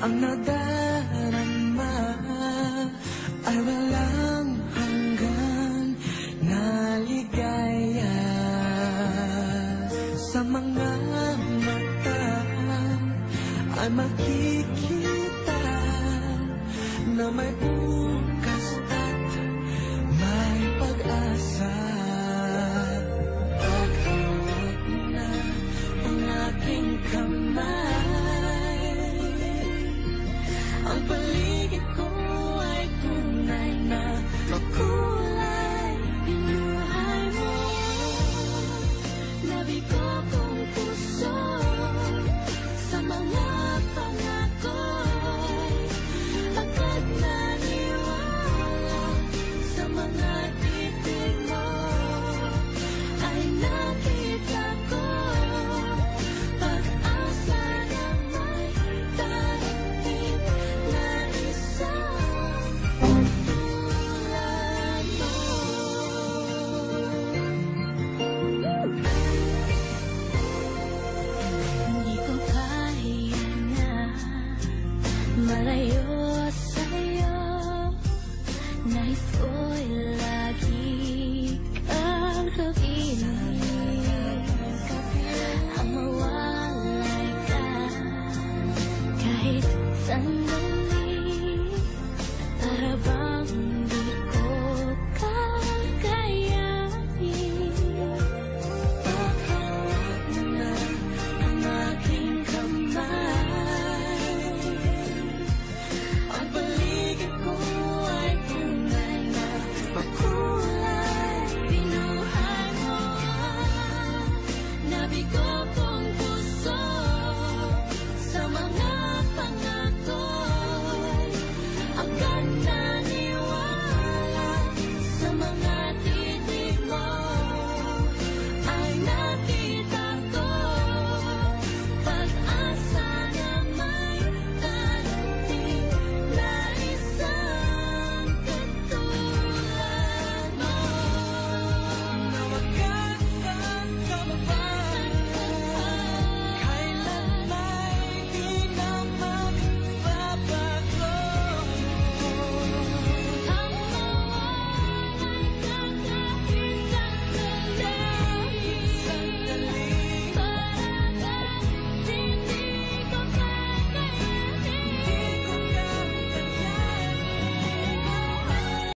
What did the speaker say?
Ang nadarama ay walang hanggan na ligaya. Sa mga mata ay makikita na may bukas at may pag-asa. Paghawak na ang aking kamay, ang paligid ko ay tunay na makulay. Binuhay mo nabigo kong puso sa mga pangako. Agad naniwala sa mga titig mo, ay nakita ko pag-asa na may darating na isang tulad mo. Hindi ko kaya na malayo sa'yo, nais ko'y lagi kang kapiling. Ang mawalay ka kahit saan